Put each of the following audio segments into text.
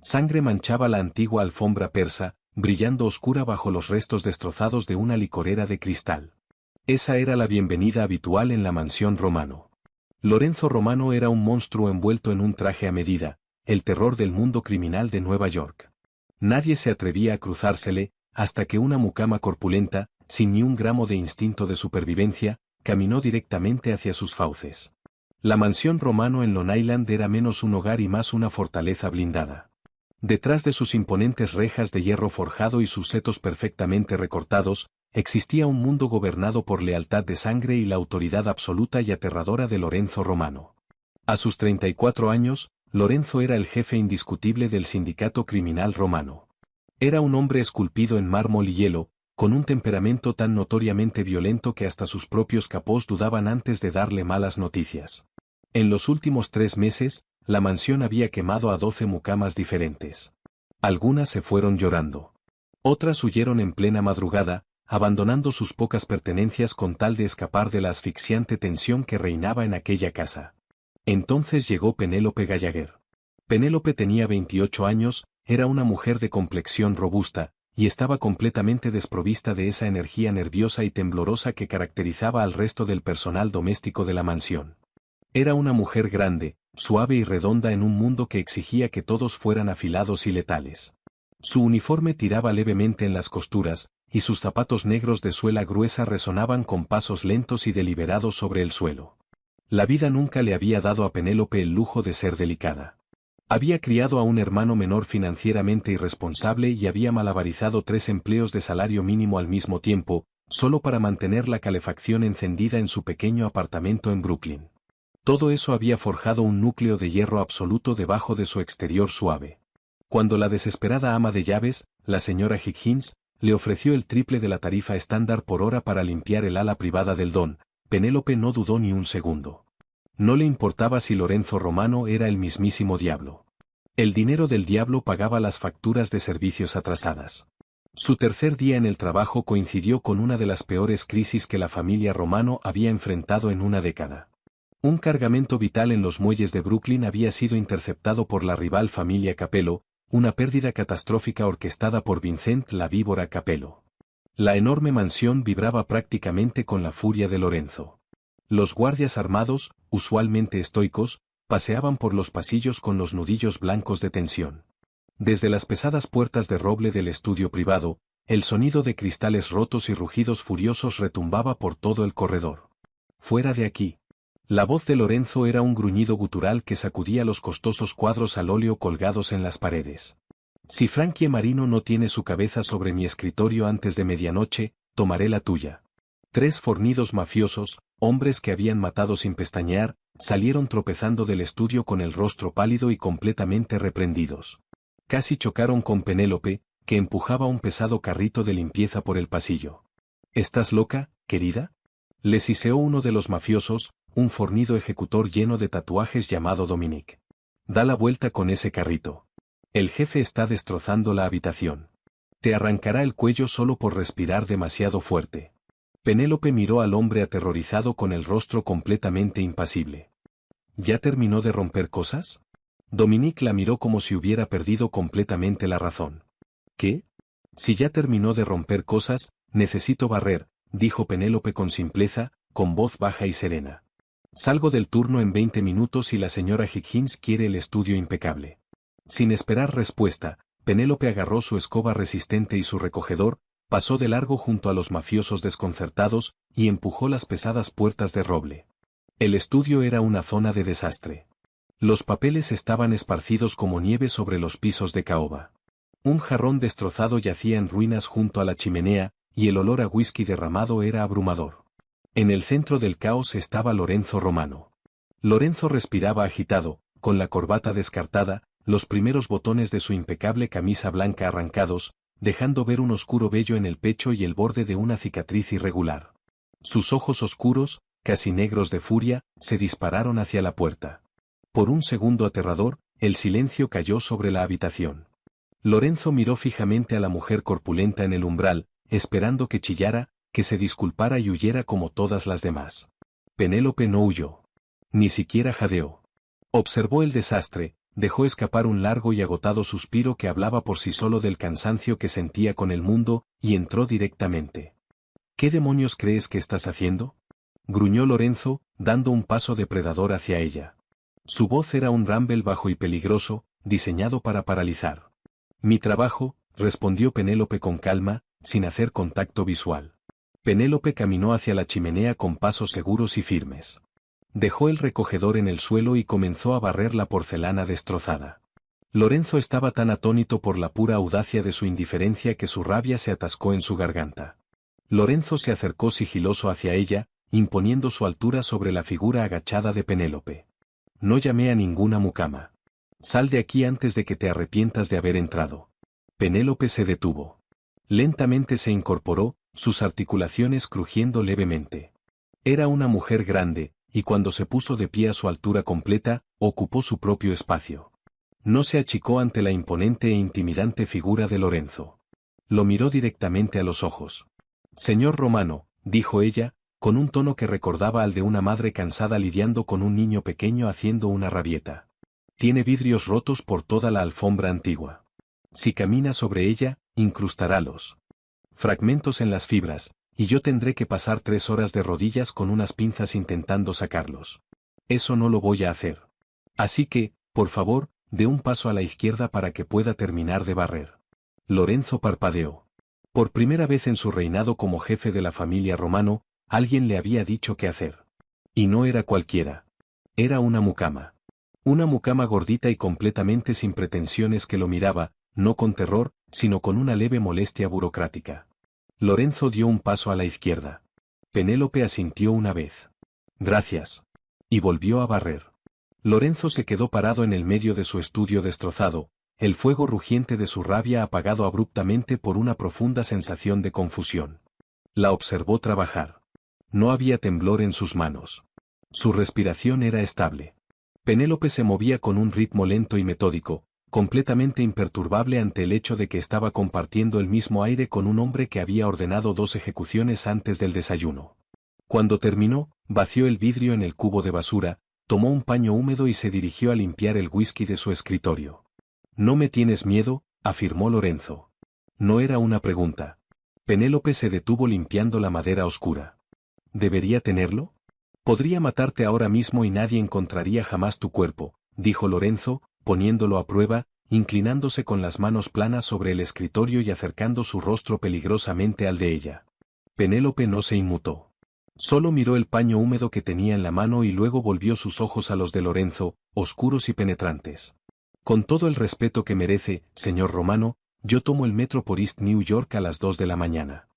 Sangre manchaba la antigua alfombra persa, brillando oscura bajo los restos destrozados de una licorera de cristal. Esa era la bienvenida habitual en la mansión Romano. Lorenzo Romano era un monstruo envuelto en un traje a medida, el terror del mundo criminal de Nueva York. Nadie se atrevía a cruzársele, hasta que una mucama corpulenta, sin ni un gramo de instinto de supervivencia, caminó directamente hacia sus fauces. La mansión Romano en Long Island era menos un hogar y más una fortaleza blindada. Detrás de sus imponentes rejas de hierro forjado y sus setos perfectamente recortados, existía un mundo gobernado por lealtad de sangre y la autoridad absoluta y aterradora de Lorenzo Romano. A sus 34 años, Lorenzo era el jefe indiscutible del sindicato criminal romano. Era un hombre esculpido en mármol y hielo, con un temperamento tan notoriamente violento que hasta sus propios capós dudaban antes de darle malas noticias. En los últimos 3 meses, la mansión había quemado a 12 mucamas diferentes. Algunas se fueron llorando. Otras huyeron en plena madrugada, abandonando sus pocas pertenencias con tal de escapar de la asfixiante tensión que reinaba en aquella casa. Entonces llegó Penélope Gallagher. Penélope tenía 28 años, era una mujer de complexión robusta, y estaba completamente desprovista de esa energía nerviosa y temblorosa que caracterizaba al resto del personal doméstico de la mansión. Era una mujer grande, suave y redonda en un mundo que exigía que todos fueran afilados y letales. Su uniforme tiraba levemente en las costuras, y sus zapatos negros de suela gruesa resonaban con pasos lentos y deliberados sobre el suelo. La vida nunca le había dado a Penélope el lujo de ser delicada. Había criado a un hermano menor financieramente irresponsable y había malabarizado 3 empleos de salario mínimo al mismo tiempo, solo para mantener la calefacción encendida en su pequeño apartamento en Brooklyn. Todo eso había forjado un núcleo de hierro absoluto debajo de su exterior suave. Cuando la desesperada ama de llaves, la señora Higgins, le ofreció el triple de la tarifa estándar por hora para limpiar el ala privada del don, Penélope no dudó ni un segundo. No le importaba si Lorenzo Romano era el mismísimo diablo. El dinero del diablo pagaba las facturas de servicios atrasadas. Su tercer día en el trabajo coincidió con una de las peores crisis que la familia Romano había enfrentado en una década. Un cargamento vital en los muelles de Brooklyn había sido interceptado por la rival familia Capello, una pérdida catastrófica orquestada por Vincent la víbora Capello. La enorme mansión vibraba prácticamente con la furia de Lorenzo. Los guardias armados, usualmente estoicos, paseaban por los pasillos con los nudillos blancos de tensión. Desde las pesadas puertas de roble del estudio privado, el sonido de cristales rotos y rugidos furiosos retumbaba por todo el corredor. «Fuera de aquí». La voz de Lorenzo era un gruñido gutural que sacudía los costosos cuadros al óleo colgados en las paredes. «Si Frankie Marino no tiene su cabeza sobre mi escritorio antes de medianoche, tomaré la tuya». 3 fornidos mafiosos, hombres que habían matado sin pestañear, salieron tropezando del estudio con el rostro pálido y completamente reprendidos. Casi chocaron con Penélope, que empujaba un pesado carrito de limpieza por el pasillo. «¿Estás loca, querida?», le siseó uno de los mafiosos, un fornido ejecutor lleno de tatuajes llamado Dominic. «Da la vuelta con ese carrito. El jefe está destrozando la habitación. Te arrancará el cuello solo por respirar demasiado fuerte». Penélope miró al hombre aterrorizado con el rostro completamente impasible. ¿Ya terminó de romper cosas? Dominique la miró como si hubiera perdido completamente la razón. ¿Qué? Si ya terminó de romper cosas, necesito barrer, dijo Penélope con simpleza, con voz baja y serena. Salgo del turno en 20 minutos y la señora Higgins quiere el estudio impecable. Sin esperar respuesta, Penélope agarró su escoba resistente y su recogedor, pasó de largo junto a los mafiosos desconcertados, y empujó las pesadas puertas de roble. El estudio era una zona de desastre. Los papeles estaban esparcidos como nieve sobre los pisos de caoba. Un jarrón destrozado yacía en ruinas junto a la chimenea, y el olor a whisky derramado era abrumador. En el centro del caos estaba Lorenzo Romano. Lorenzo respiraba agitado, con la corbata descartada, los primeros botones de su impecable camisa blanca arrancados, dejando ver un oscuro vello en el pecho y el borde de una cicatriz irregular. Sus ojos oscuros, casi negros de furia, se dispararon hacia la puerta. Por un segundo aterrador, el silencio cayó sobre la habitación. Lorenzo miró fijamente a la mujer corpulenta en el umbral, esperando que chillara, que se disculpara y huyera como todas las demás. Penélope no huyó. Ni siquiera jadeó. Observó el desastre, dejó escapar un largo y agotado suspiro que hablaba por sí solo del cansancio que sentía con el mundo, y entró directamente. ¿Qué demonios crees que estás haciendo?, gruñó Lorenzo, dando un paso depredador hacia ella. Su voz era un rumble bajo y peligroso, diseñado para paralizar. Mi trabajo, respondió Penélope con calma, sin hacer contacto visual. Penélope caminó hacia la chimenea con pasos seguros y firmes. Dejó el recogedor en el suelo y comenzó a barrer la porcelana destrozada. Lorenzo estaba tan atónito por la pura audacia de su indiferencia que su rabia se atascó en su garganta. Lorenzo se acercó sigiloso hacia ella, imponiendo su altura sobre la figura agachada de Penélope. No llamé a ninguna mucama. Sal de aquí antes de que te arrepientas de haber entrado. Penélope se detuvo. Lentamente se incorporó, sus articulaciones crujiendo levemente. Era una mujer grande, y cuando se puso de pie a su altura completa, ocupó su propio espacio. No se achicó ante la imponente e intimidante figura de Lorenzo. Lo miró directamente a los ojos. Señor Romano, dijo ella, con un tono que recordaba al de una madre cansada lidiando con un niño pequeño haciendo una rabieta. Tiene vidrios rotos por toda la alfombra antigua. Si camina sobre ella, incrustará los fragmentos en las fibras, y yo tendré que pasar 3 horas de rodillas con unas pinzas intentando sacarlos. Eso no lo voy a hacer. Así que, por favor, dé un paso a la izquierda para que pueda terminar de barrer. Lorenzo parpadeó. Por primera vez en su reinado como jefe de la familia Romano, alguien le había dicho qué hacer. Y no era cualquiera. Era una mucama. Una mucama gordita y completamente sin pretensiones que lo miraba, no con terror, sino con una leve molestia burocrática. Lorenzo dio un paso a la izquierda. Penélope asintió una vez. Gracias. Y volvió a barrer. Lorenzo se quedó parado en el medio de su estudio destrozado, el fuego rugiente de su rabia apagado abruptamente por una profunda sensación de confusión. La observó trabajar. No había temblor en sus manos. Su respiración era estable. Penélope se movía con un ritmo lento y metódico, completamente imperturbable ante el hecho de que estaba compartiendo el mismo aire con un hombre que había ordenado 2 ejecuciones antes del desayuno. Cuando terminó, vació el vidrio en el cubo de basura, tomó un paño húmedo y se dirigió a limpiar el whisky de su escritorio. «No me tienes miedo», afirmó Lorenzo. No era una pregunta. Penélope se detuvo limpiando la madera oscura. ¿Debería tenerlo? Podría matarte ahora mismo y nadie encontraría jamás tu cuerpo, dijo Lorenzo, poniéndolo a prueba, inclinándose con las manos planas sobre el escritorio y acercando su rostro peligrosamente al de ella. Penélope no se inmutó. Solo miró el paño húmedo que tenía en la mano y luego volvió sus ojos a los de Lorenzo, oscuros y penetrantes. Con todo el respeto que merece, señor Romano, yo tomo el metro por East New York a las 2 de la mañana.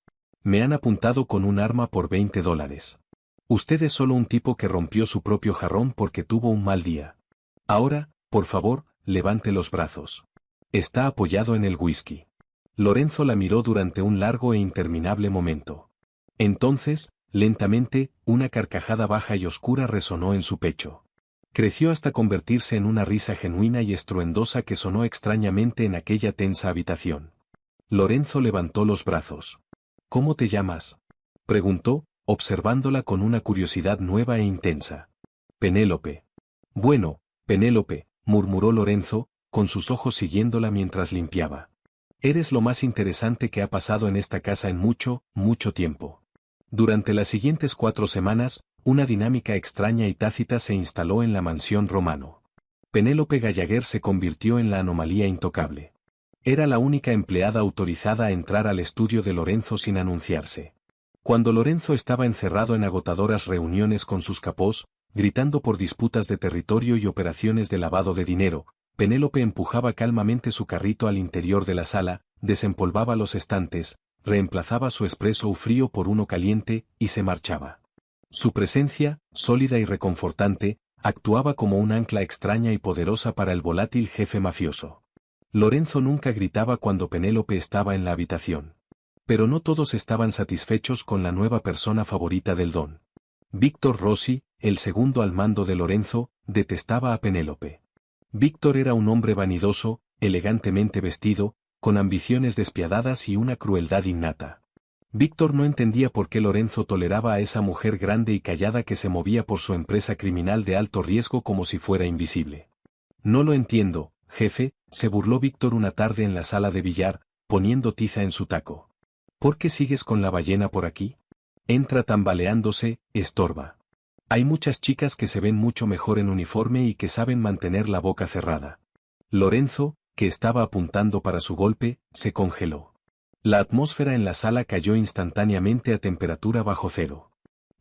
Me han apuntado con un arma por $20. Usted es solo un tipo que rompió su propio jarrón porque tuvo un mal día. Ahora, por favor, levante los brazos. Está apoyado en el whisky. Lorenzo la miró durante un largo e interminable momento. Entonces, lentamente, una carcajada baja y oscura resonó en su pecho. Creció hasta convertirse en una risa genuina y estruendosa que sonó extrañamente en aquella tensa habitación. Lorenzo levantó los brazos. ¿Cómo te llamas?, preguntó, observándola con una curiosidad nueva e intensa. Penélope. Bueno, Penélope, murmuró Lorenzo, con sus ojos siguiéndola mientras limpiaba. Eres lo más interesante que ha pasado en esta casa en mucho, mucho tiempo. Durante las siguientes 4 semanas, una dinámica extraña y tácita se instaló en la mansión Romano. Penélope Gallagher se convirtió en la anomalía intocable. Era la única empleada autorizada a entrar al estudio de Lorenzo sin anunciarse. Cuando Lorenzo estaba encerrado en agotadoras reuniones con sus capós, gritando por disputas de territorio y operaciones de lavado de dinero, Penélope empujaba calmamente su carrito al interior de la sala, desempolvaba los estantes, reemplazaba su espresso frío por uno caliente, y se marchaba. Su presencia, sólida y reconfortante, actuaba como un ancla extraña y poderosa para el volátil jefe mafioso. Lorenzo nunca gritaba cuando Penélope estaba en la habitación. Pero no todos estaban satisfechos con la nueva persona favorita del don. Víctor Rossi, el segundo al mando de Lorenzo, detestaba a Penélope. Víctor era un hombre vanidoso, elegantemente vestido, con ambiciones despiadadas y una crueldad innata. Víctor no entendía por qué Lorenzo toleraba a esa mujer grande y callada que se movía por su empresa criminal de alto riesgo como si fuera invisible. No lo entiendo, jefe, se burló Víctor una tarde en la sala de billar, poniendo tiza en su taco. ¿Por qué sigues con la ballena por aquí? Entra tambaleándose, estorba. Hay muchas chicas que se ven mucho mejor en uniforme y que saben mantener la boca cerrada. Lorenzo, que estaba apuntando para su golpe, se congeló. La atmósfera en la sala cayó instantáneamente a temperatura bajo cero.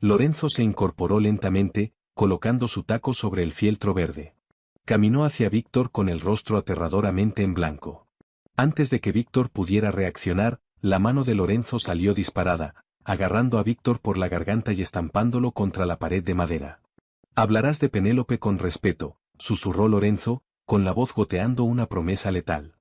Lorenzo se incorporó lentamente, colocando su taco sobre el fieltro verde. Caminó hacia Víctor con el rostro aterradoramente en blanco. Antes de que Víctor pudiera reaccionar, la mano de Lorenzo salió disparada, agarrando a Víctor por la garganta y estampándolo contra la pared de madera. Hablarás de Penélope con respeto, susurró Lorenzo, con la voz goteando una promesa letal.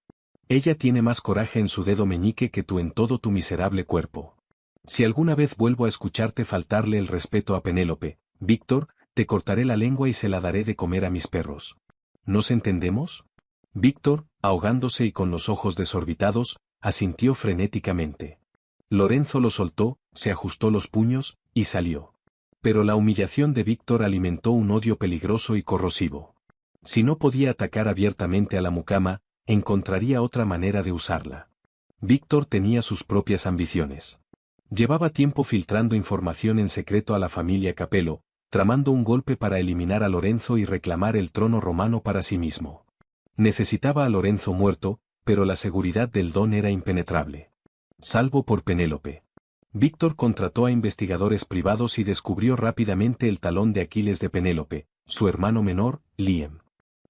Ella tiene más coraje en su dedo meñique que tú en todo tu miserable cuerpo. Si alguna vez vuelvo a escucharte faltarle el respeto a Penélope, Víctor, te cortaré la lengua y se la daré de comer a mis perros. ¿Nos entendemos? Víctor, ahogándose y con los ojos desorbitados, asintió frenéticamente. Lorenzo lo soltó, se ajustó los puños, y salió. Pero la humillación de Víctor alimentó un odio peligroso y corrosivo. Si no podía atacar abiertamente a la mucama, encontraría otra manera de usarla. Víctor tenía sus propias ambiciones. Llevaba tiempo filtrando información en secreto a la familia Capello, tramando un golpe para eliminar a Lorenzo y reclamar el trono romano para sí mismo. Necesitaba a Lorenzo muerto, pero la seguridad del Don era impenetrable. Salvo por Penélope. Víctor contrató a investigadores privados y descubrió rápidamente el talón de Aquiles de Penélope, su hermano menor, Liam.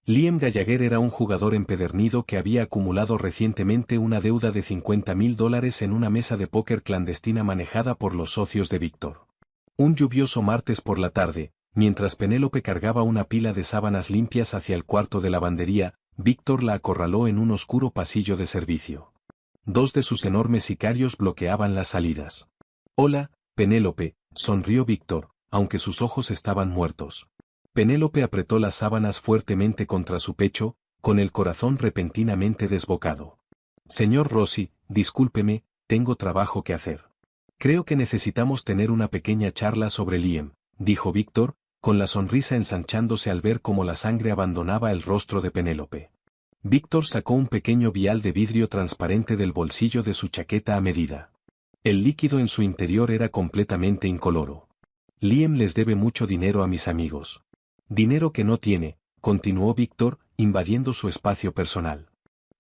Liam Gallagher era un jugador empedernido que había acumulado recientemente una deuda de $50,000 en una mesa de póker clandestina manejada por los socios de Víctor. Un lluvioso martes por la tarde, mientras Penélope cargaba una pila de sábanas limpias hacia el cuarto de lavandería, Víctor la acorraló en un oscuro pasillo de servicio. Dos de sus enormes sicarios bloqueaban las salidas. «Hola, Penélope», sonrió Víctor, aunque sus ojos estaban muertos. Penélope apretó las sábanas fuertemente contra su pecho, con el corazón repentinamente desbocado. «Señor Rossi, discúlpeme, tengo trabajo que hacer. Creo que necesitamos tener una pequeña charla sobre Liam», dijo Víctor, con la sonrisa ensanchándose al ver cómo la sangre abandonaba el rostro de Penélope. Víctor sacó un pequeño vial de vidrio transparente del bolsillo de su chaqueta a medida. El líquido en su interior era completamente incoloro. «Liam les debe mucho dinero a mis amigos». «Dinero que no tiene», continuó Víctor, invadiendo su espacio personal.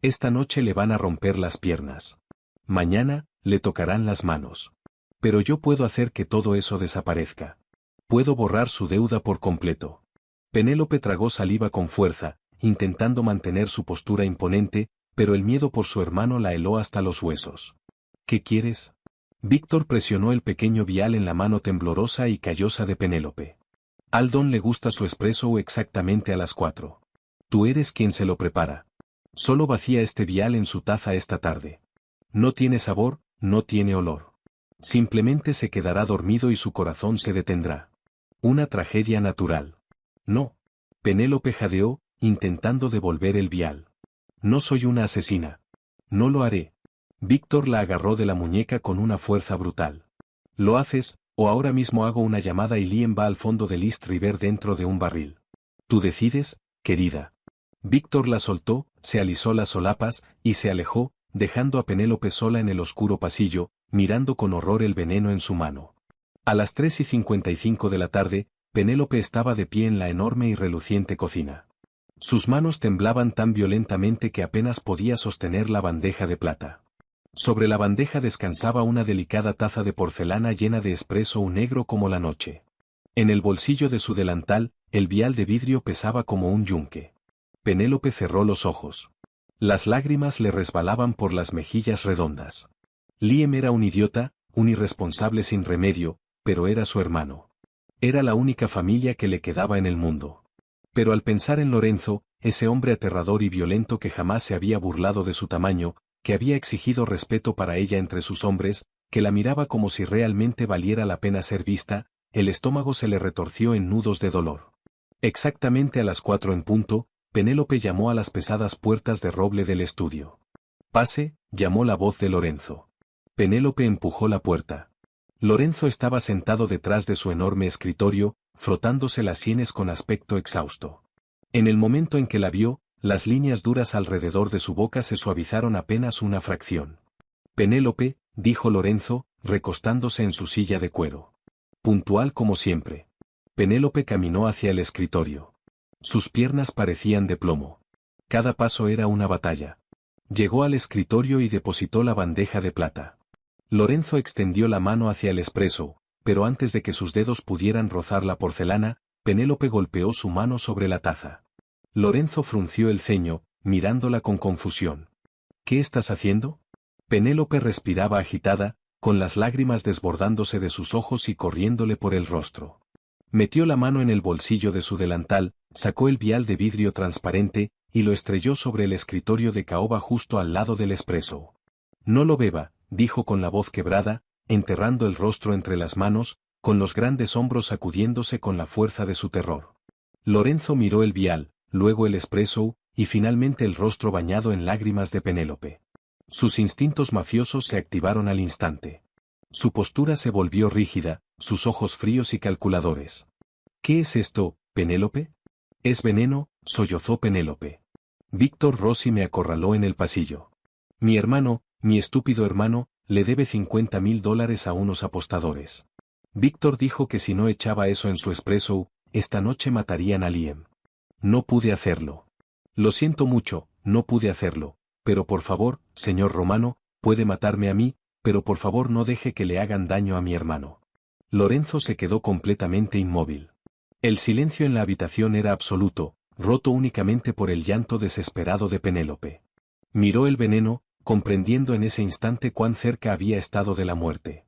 «Esta noche le van a romper las piernas. Mañana, le tocarán las manos. Pero yo puedo hacer que todo eso desaparezca. Puedo borrar su deuda por completo». Penélope tragó saliva con fuerza, intentando mantener su postura imponente, pero el miedo por su hermano la heló hasta los huesos. «¿Qué quieres?» Víctor presionó el pequeño vial en la mano temblorosa y callosa de Penélope. «Al Don le gusta su espresso exactamente a las 4. Tú eres quien se lo prepara. Solo vacía este vial en su taza esta tarde. No tiene sabor, no tiene olor. Simplemente se quedará dormido y su corazón se detendrá. Una tragedia natural». «No». Penélope jadeó, intentando devolver el vial. «No soy una asesina. No lo haré». Víctor la agarró de la muñeca con una fuerza brutal. «Lo haces, o ahora mismo hago una llamada y Liam va al fondo del East River dentro de un barril. Tú decides, querida». Víctor la soltó, se alisó las solapas, y se alejó, dejando a Penélope sola en el oscuro pasillo, mirando con horror el veneno en su mano. A las 3:55 de la tarde, Penélope estaba de pie en la enorme y reluciente cocina. Sus manos temblaban tan violentamente que apenas podía sostener la bandeja de plata. Sobre la bandeja descansaba una delicada taza de porcelana llena de espresso negro como la noche. En el bolsillo de su delantal, el vial de vidrio pesaba como un yunque. Penélope cerró los ojos. Las lágrimas le resbalaban por las mejillas redondas. Liam era un idiota, un irresponsable sin remedio, pero era su hermano. Era la única familia que le quedaba en el mundo. Pero al pensar en Lorenzo, ese hombre aterrador y violento que jamás se había burlado de su tamaño, que había exigido respeto para ella entre sus hombres, que la miraba como si realmente valiera la pena ser vista, el estómago se le retorció en nudos de dolor. Exactamente a las 4 en punto, Penélope llamó a las pesadas puertas de roble del estudio. «Pase», llamó la voz de Lorenzo. Penélope empujó la puerta. Lorenzo estaba sentado detrás de su enorme escritorio, frotándose las sienes con aspecto exhausto. En el momento en que la vio, Las líneas duras alrededor de su boca se suavizaron apenas una fracción. Penélope, dijo Lorenzo, recostándose en su silla de cuero. Puntual como siempre. Penélope caminó hacia el escritorio. Sus piernas parecían de plomo. Cada paso era una batalla. Llegó al escritorio y depositó la bandeja de plata. Lorenzo extendió la mano hacia el espresso, pero antes de que sus dedos pudieran rozar la porcelana, Penélope golpeó su mano sobre la taza. Lorenzo frunció el ceño, mirándola con confusión. ¿Qué estás haciendo? Penélope respiraba agitada, con las lágrimas desbordándose de sus ojos y corriéndole por el rostro. Metió la mano en el bolsillo de su delantal, sacó el vial de vidrio transparente, y lo estrelló sobre el escritorio de caoba justo al lado del espresso. No lo beba, dijo con la voz quebrada, enterrando el rostro entre las manos, con los grandes hombros sacudiéndose con la fuerza de su terror. Lorenzo miró el vial, luego el espresso, y finalmente el rostro bañado en lágrimas de Penélope. Sus instintos mafiosos se activaron al instante. Su postura se volvió rígida, sus ojos fríos y calculadores. ¿Qué es esto, Penélope? Es veneno, sollozó Penélope. Víctor Rossi me acorraló en el pasillo. Mi hermano, mi estúpido hermano, le debe $50.000 a unos apostadores. Víctor dijo que si no echaba eso en su espresso, esta noche matarían a Liam. No pude hacerlo. Lo siento mucho, no pude hacerlo, pero por favor, señor Romano, puede matarme a mí, pero por favor no deje que le hagan daño a mi hermano. Lorenzo se quedó completamente inmóvil. El silencio en la habitación era absoluto, roto únicamente por el llanto desesperado de Penélope. Miró el veneno, comprendiendo en ese instante cuán cerca había estado de la muerte.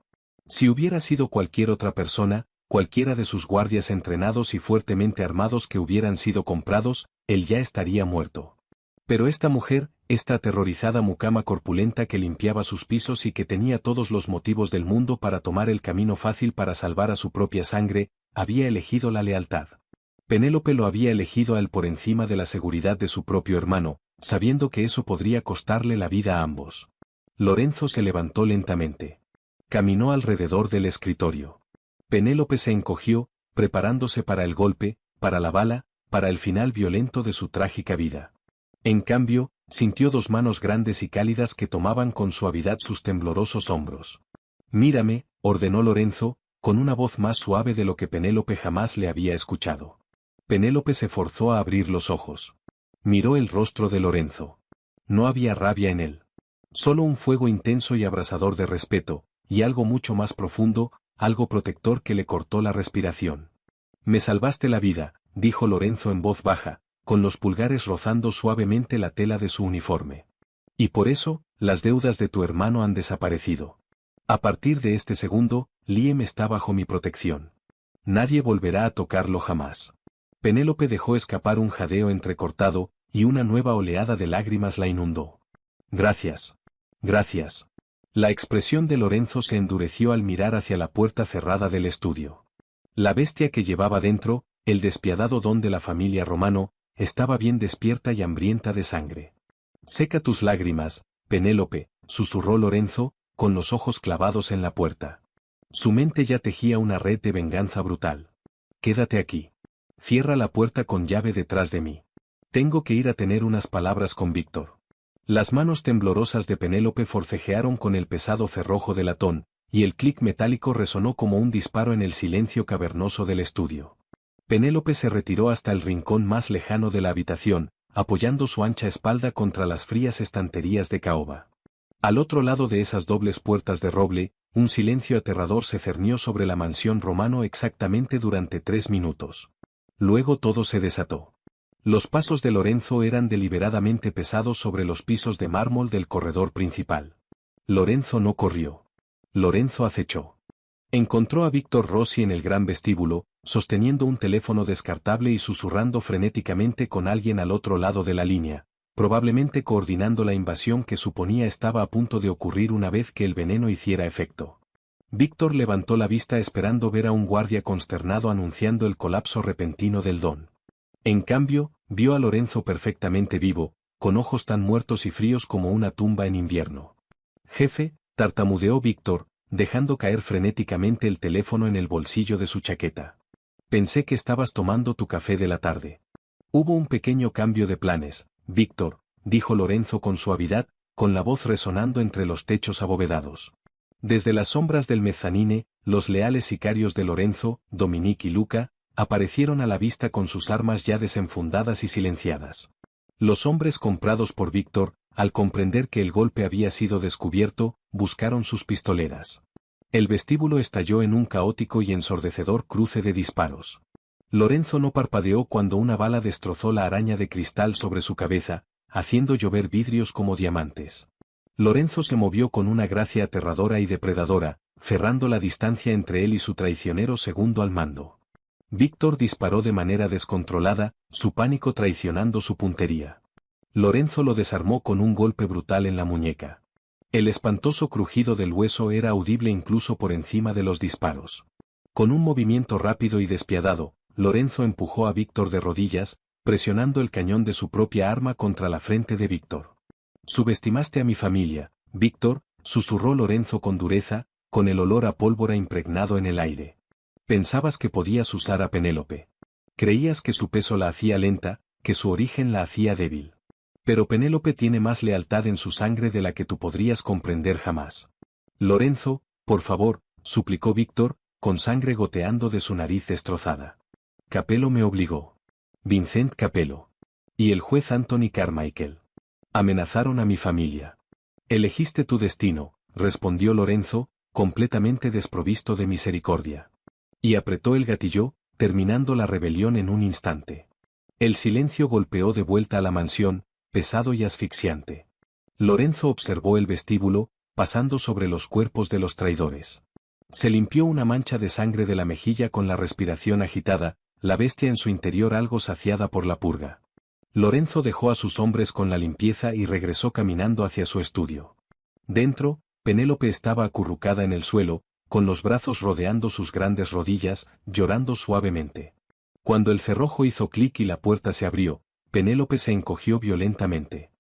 Si hubiera sido cualquier otra persona, cualquiera de sus guardias entrenados y fuertemente armados que hubieran sido comprados, él ya estaría muerto. Pero esta mujer, esta aterrorizada mucama corpulenta que limpiaba sus pisos y que tenía todos los motivos del mundo para tomar el camino fácil para salvar a su propia sangre, había elegido la lealtad. Penélope lo había elegido a él por encima de la seguridad de su propio hermano, sabiendo que eso podría costarle la vida a ambos. Lorenzo se levantó lentamente. Caminó alrededor del escritorio. Penélope se encogió, preparándose para el golpe, para la bala, para el final violento de su trágica vida. En cambio, sintió dos manos grandes y cálidas que tomaban con suavidad sus temblorosos hombros. Mírame, ordenó Lorenzo, con una voz más suave de lo que Penélope jamás le había escuchado. Penélope se forzó a abrir los ojos. Miró el rostro de Lorenzo. No había rabia en él. Solo un fuego intenso y abrasador de respeto, y algo mucho más profundo, algo protector que le cortó la respiración. Me salvaste la vida, dijo Lorenzo en voz baja, con los pulgares rozando suavemente la tela de su uniforme. Y por eso, las deudas de tu hermano han desaparecido. A partir de este segundo, Liam está bajo mi protección. Nadie volverá a tocarlo jamás. Penélope dejó escapar un jadeo entrecortado, y una nueva oleada de lágrimas la inundó. Gracias. Gracias. La expresión de Lorenzo se endureció al mirar hacia la puerta cerrada del estudio. La bestia que llevaba dentro, el despiadado don de la familia Romano, estaba bien despierta y hambrienta de sangre. Seca tus lágrimas, Penélope, susurró Lorenzo, con los ojos clavados en la puerta. Su mente ya tejía una red de venganza brutal. Quédate aquí. Cierra la puerta con llave detrás de mí. Tengo que ir a tener unas palabras con Víctor. Las manos temblorosas de Penélope forcejearon con el pesado cerrojo de latón, y el clic metálico resonó como un disparo en el silencio cavernoso del estudio. Penélope se retiró hasta el rincón más lejano de la habitación, apoyando su ancha espalda contra las frías estanterías de caoba. Al otro lado de esas dobles puertas de roble, un silencio aterrador se cernió sobre la mansión Romano exactamente durante 3 minutos. Luego todo se desató. Los pasos de Lorenzo eran deliberadamente pesados sobre los pisos de mármol del corredor principal. Lorenzo no corrió. Lorenzo acechó. Encontró a Víctor Rossi en el gran vestíbulo, sosteniendo un teléfono descartable y susurrando frenéticamente con alguien al otro lado de la línea, probablemente coordinando la invasión que suponía estaba a punto de ocurrir una vez que el veneno hiciera efecto. Víctor levantó la vista esperando ver a un guardia consternado anunciando el colapso repentino del don. En cambio, vio a Lorenzo perfectamente vivo, con ojos tan muertos y fríos como una tumba en invierno. Jefe, tartamudeó Víctor, dejando caer frenéticamente el teléfono en el bolsillo de su chaqueta. Pensé que estabas tomando tu café de la tarde. Hubo un pequeño cambio de planes, Víctor, dijo Lorenzo con suavidad, con la voz resonando entre los techos abovedados. Desde las sombras del mezanine, los leales sicarios de Lorenzo, Dominique y Luca, aparecieron a la vista con sus armas ya desenfundadas y silenciadas. Los hombres comprados por Víctor, al comprender que el golpe había sido descubierto, buscaron sus pistoleras. El vestíbulo estalló en un caótico y ensordecedor cruce de disparos. Lorenzo no parpadeó cuando una bala destrozó la araña de cristal sobre su cabeza, haciendo llover vidrios como diamantes. Lorenzo se movió con una gracia aterradora y depredadora, cerrando la distancia entre él y su traicionero segundo al mando. Víctor disparó de manera descontrolada, su pánico traicionando su puntería. Lorenzo lo desarmó con un golpe brutal en la muñeca. El espantoso crujido del hueso era audible incluso por encima de los disparos. Con un movimiento rápido y despiadado, Lorenzo empujó a Víctor de rodillas, presionando el cañón de su propia arma contra la frente de Víctor. «Subestimaste a mi familia, Víctor», susurró Lorenzo con dureza, con el olor a pólvora impregnado en el aire. «Pensabas que podías usar a Penélope. Creías que su peso la hacía lenta, que su origen la hacía débil. Pero Penélope tiene más lealtad en su sangre de la que tú podrías comprender jamás». «Lorenzo, por favor», suplicó Víctor, con sangre goteando de su nariz destrozada. «Capello me obligó. Vincent Capello. Y el juez Anthony Carmichael. Amenazaron a mi familia». «Elegiste tu destino», respondió Lorenzo, completamente desprovisto de misericordia. Y apretó el gatillo, terminando la rebelión en un instante. El silencio golpeó de vuelta a la mansión, pesado y asfixiante. Lorenzo observó el vestíbulo, pasando sobre los cuerpos de los traidores. Se limpió una mancha de sangre de la mejilla con la respiración agitada, la bestia en su interior algo saciada por la purga. Lorenzo dejó a sus hombres con la limpieza y regresó caminando hacia su estudio. Dentro, Penélope estaba acurrucada en el suelo, con los brazos rodeando sus grandes rodillas, llorando suavemente. Cuando el cerrojo hizo clic y la puerta se abrió, Penélope se encogió violentamente.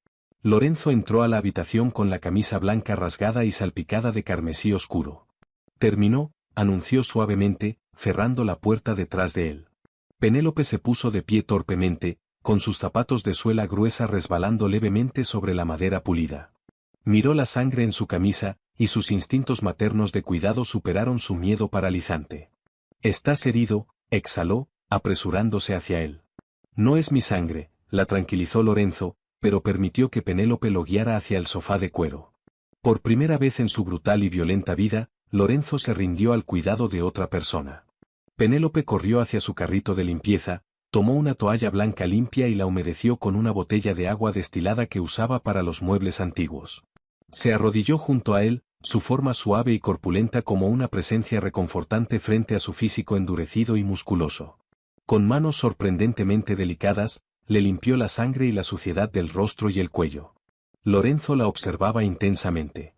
Lorenzo entró a la habitación con la camisa blanca rasgada y salpicada de carmesí oscuro. «Terminó», anunció suavemente, cerrando la puerta detrás de él. Penélope se puso de pie torpemente, con sus zapatos de suela gruesa resbalando levemente sobre la madera pulida. Miró la sangre en su camisa, y sus instintos maternos de cuidado superaron su miedo paralizante. «Estás herido», exhaló, apresurándose hacia él. «No es mi sangre», la tranquilizó Lorenzo, pero permitió que Penélope lo guiara hacia el sofá de cuero. Por primera vez en su brutal y violenta vida, Lorenzo se rindió al cuidado de otra persona. Penélope corrió hacia su carrito de limpieza, tomó una toalla blanca limpia y la humedeció con una botella de agua destilada que usaba para los muebles antiguos. Se arrodilló junto a él, su forma suave y corpulenta como una presencia reconfortante frente a su físico endurecido y musculoso. Con manos sorprendentemente delicadas, le limpió la sangre y la suciedad del rostro y el cuello. Lorenzo la observaba intensamente.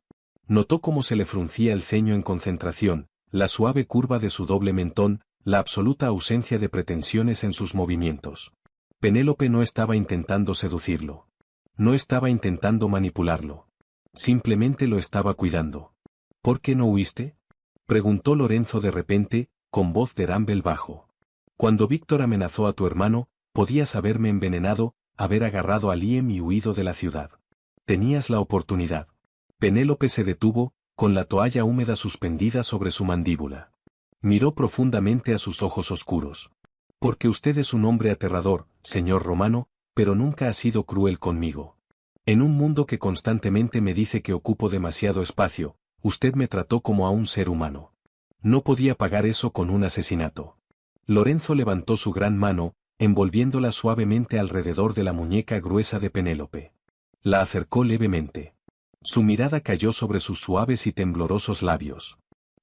Notó cómo se le fruncía el ceño en concentración, la suave curva de su doble mentón, la absoluta ausencia de pretensiones en sus movimientos. Penélope no estaba intentando seducirlo. No estaba intentando manipularlo. Simplemente lo estaba cuidando. «¿Por qué no huiste?», preguntó Lorenzo de repente, con voz de Rumble bajo. «Cuando Víctor amenazó a tu hermano, podías haberme envenenado, haber agarrado a Liam y huido de la ciudad. Tenías la oportunidad». Penélope se detuvo, con la toalla húmeda suspendida sobre su mandíbula. Miró profundamente a sus ojos oscuros. «Porque usted es un hombre aterrador, señor Romano, pero nunca ha sido cruel conmigo. En un mundo que constantemente me dice que ocupo demasiado espacio, usted me trató como a un ser humano. No podía pagar eso con un asesinato». Lorenzo levantó su gran mano, envolviéndola suavemente alrededor de la muñeca gruesa de Penélope. La acercó levemente. Su mirada cayó sobre sus suaves y temblorosos labios.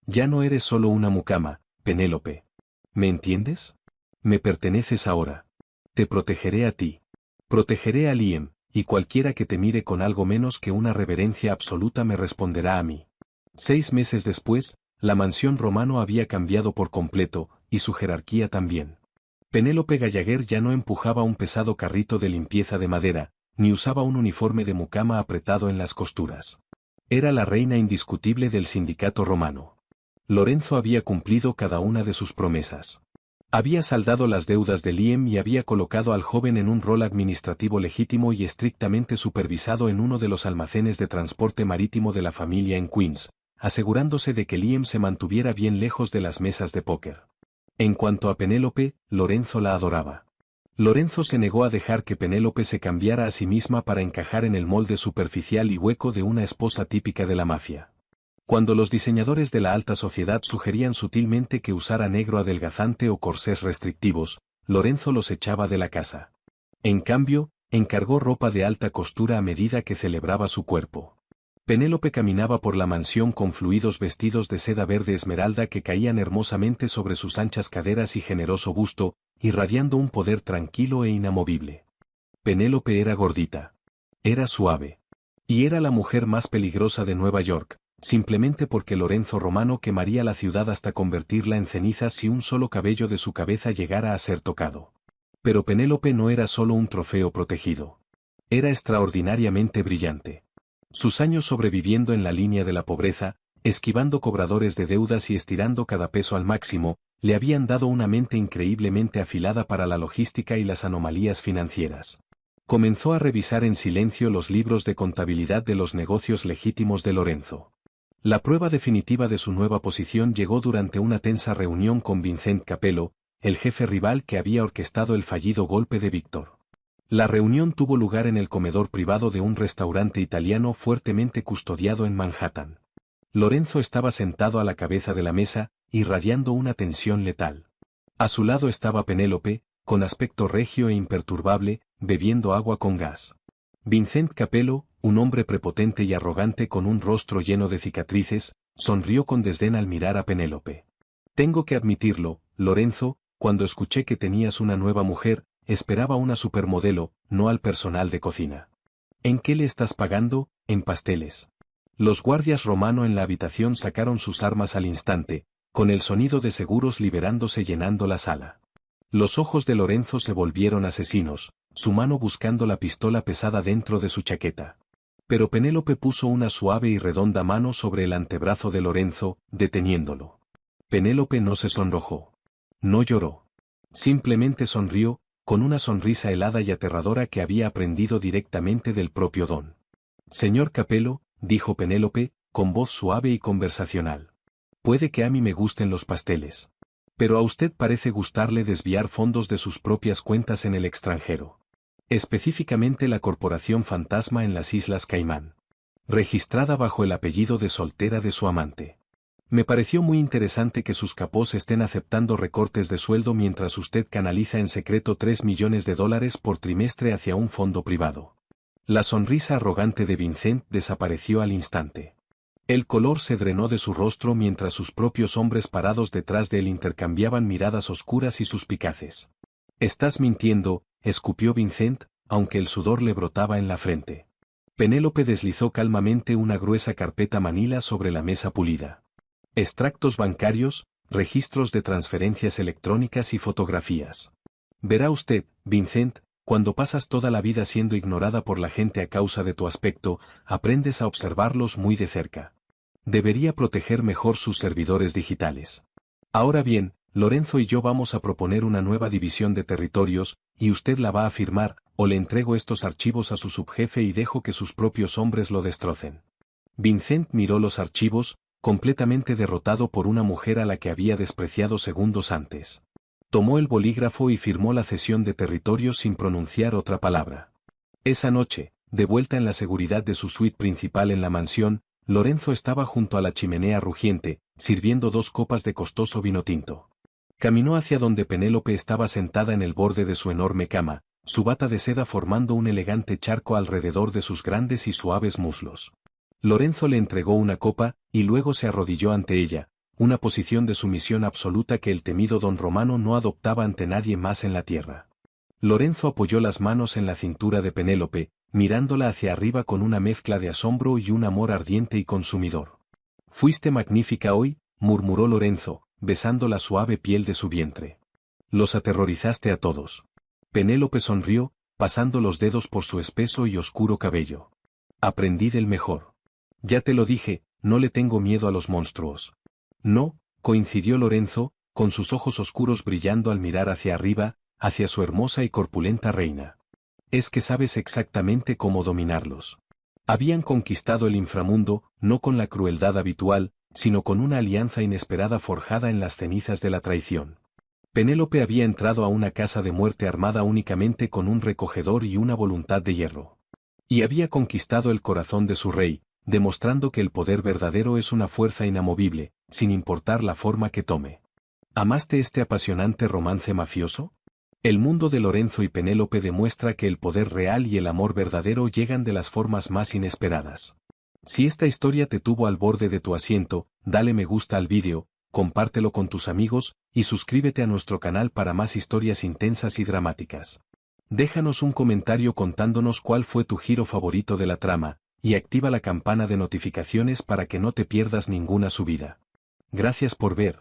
«Ya no eres solo una mucama, Penélope. ¿Me entiendes? Me perteneces ahora. Te protegeré a ti. Protegeré a Liam, y cualquiera que te mire con algo menos que una reverencia absoluta me responderá a mí». 6 meses después, la mansión Romano había cambiado por completo, y su jerarquía también. Penélope Gallagher ya no empujaba un pesado carrito de limpieza de madera, ni usaba un uniforme de mucama apretado en las costuras. Era la reina indiscutible del sindicato romano. Lorenzo había cumplido cada una de sus promesas. Había saldado las deudas de Liam y había colocado al joven en un rol administrativo legítimo y estrictamente supervisado en uno de los almacenes de transporte marítimo de la familia en Queens, asegurándose de que Liam se mantuviera bien lejos de las mesas de póker. En cuanto a Penélope, Lorenzo la adoraba. Lorenzo se negó a dejar que Penélope se cambiara a sí misma para encajar en el molde superficial y hueco de una esposa típica de la mafia. Cuando los diseñadores de la alta sociedad sugerían sutilmente que usara negro adelgazante o corsés restrictivos, Lorenzo los echaba de la casa. En cambio, encargó ropa de alta costura a medida que celebraba su cuerpo. Penélope caminaba por la mansión con fluidos vestidos de seda verde esmeralda que caían hermosamente sobre sus anchas caderas y generoso busto, irradiando un poder tranquilo e inamovible. Penélope era gordita. Era suave. Y era la mujer más peligrosa de Nueva York, simplemente porque Lorenzo Romano quemaría la ciudad hasta convertirla en cenizas si un solo cabello de su cabeza llegara a ser tocado. Pero Penélope no era solo un trofeo protegido. Era extraordinariamente brillante. Sus años sobreviviendo en la línea de la pobreza, esquivando cobradores de deudas y estirando cada peso al máximo, le habían dado una mente increíblemente afilada para la logística y las anomalías financieras. Comenzó a revisar en silencio los libros de contabilidad de los negocios legítimos de Lorenzo. La prueba definitiva de su nueva posición llegó durante una tensa reunión con Vincent Capello, el jefe rival que había orquestado el fallido golpe de Víctor. La reunión tuvo lugar en el comedor privado de un restaurante italiano fuertemente custodiado en Manhattan. Lorenzo estaba sentado a la cabeza de la mesa, irradiando una tensión letal. A su lado estaba Penélope, con aspecto regio e imperturbable, bebiendo agua con gas. Vincent Capello, un hombre prepotente y arrogante con un rostro lleno de cicatrices, sonrió con desdén al mirar a Penélope. Tengo que admitirlo, Lorenzo, cuando escuché que tenías una nueva mujer, esperaba una supermodelo, no al personal de cocina. ¿En qué le estás pagando? En pasteles. Los guardias Romano en la habitación sacaron sus armas al instante, con el sonido de seguros liberándose llenando la sala. Los ojos de Lorenzo se volvieron asesinos, su mano buscando la pistola pesada dentro de su chaqueta. Pero Penélope puso una suave y redonda mano sobre el antebrazo de Lorenzo, deteniéndolo. Penélope no se sonrojó. No lloró. Simplemente sonrió, con una sonrisa helada y aterradora que había aprendido directamente del propio Don. Señor Capello, dijo Penélope, con voz suave y conversacional. Puede que a mí me gusten los pasteles. Pero a usted parece gustarle desviar fondos de sus propias cuentas en el extranjero. Específicamente la Corporación Fantasma en las Islas Caimán. Registrada bajo el apellido de soltera de su amante. Me pareció muy interesante que sus capós estén aceptando recortes de sueldo mientras usted canaliza en secreto $3 millones por trimestre hacia un fondo privado. La sonrisa arrogante de Vincent desapareció al instante. El color se drenó de su rostro mientras sus propios hombres parados detrás de él intercambiaban miradas oscuras y suspicaces. Estás mintiendo, escupió Vincent, aunque el sudor le brotaba en la frente. Penélope deslizó calmamente una gruesa carpeta manila sobre la mesa pulida. Extractos bancarios, registros de transferencias electrónicas y fotografías. Verá usted, Vincent, cuando pasas toda la vida siendo ignorada por la gente a causa de tu aspecto, aprendes a observarlos muy de cerca. Debería proteger mejor sus servidores digitales. Ahora bien, Lorenzo y yo vamos a proponer una nueva división de territorios, y usted la va a firmar, o le entrego estos archivos a su subjefe y dejo que sus propios hombres lo destrocen. Vincent miró los archivos, completamente derrotado por una mujer a la que había despreciado segundos antes. Tomó el bolígrafo y firmó la cesión de territorios sin pronunciar otra palabra. Esa noche, de vuelta en la seguridad de su suite principal en la mansión, Lorenzo estaba junto a la chimenea rugiente, sirviendo 2 copas de costoso vino tinto. Caminó hacia donde Penélope estaba sentada en el borde de su enorme cama, su bata de seda formando un elegante charco alrededor de sus grandes y suaves muslos. Lorenzo le entregó una copa, y luego se arrodilló ante ella, una posición de sumisión absoluta que el temido don Romano no adoptaba ante nadie más en la tierra. Lorenzo apoyó las manos en la cintura de Penélope, mirándola hacia arriba con una mezcla de asombro y un amor ardiente y consumidor. «Fuiste magnífica hoy», murmuró Lorenzo, besando la suave piel de su vientre. «Los aterrorizaste a todos». Penélope sonrió, pasando los dedos por su espeso y oscuro cabello. «Aprendí del mejor. Ya te lo dije, no le tengo miedo a los monstruos». «No», coincidió Lorenzo, con sus ojos oscuros brillando al mirar hacia arriba, hacia su hermosa y corpulenta reina. Es que sabes exactamente cómo dominarlos. Habían conquistado el inframundo, no con la crueldad habitual, sino con una alianza inesperada forjada en las cenizas de la traición. Penélope había entrado a una casa de muerte armada únicamente con un recogedor y una voluntad de hierro. Y había conquistado el corazón de su rey, demostrando que el poder verdadero es una fuerza inamovible, sin importar la forma que tome. ¿Amaste este apasionante romance mafioso? El mundo de Lorenzo y Penélope demuestra que el poder real y el amor verdadero llegan de las formas más inesperadas. Si esta historia te tuvo al borde de tu asiento, dale me gusta al vídeo, compártelo con tus amigos, y suscríbete a nuestro canal para más historias intensas y dramáticas. Déjanos un comentario contándonos cuál fue tu giro favorito de la trama, y activa la campana de notificaciones para que no te pierdas ninguna subida. Gracias por ver.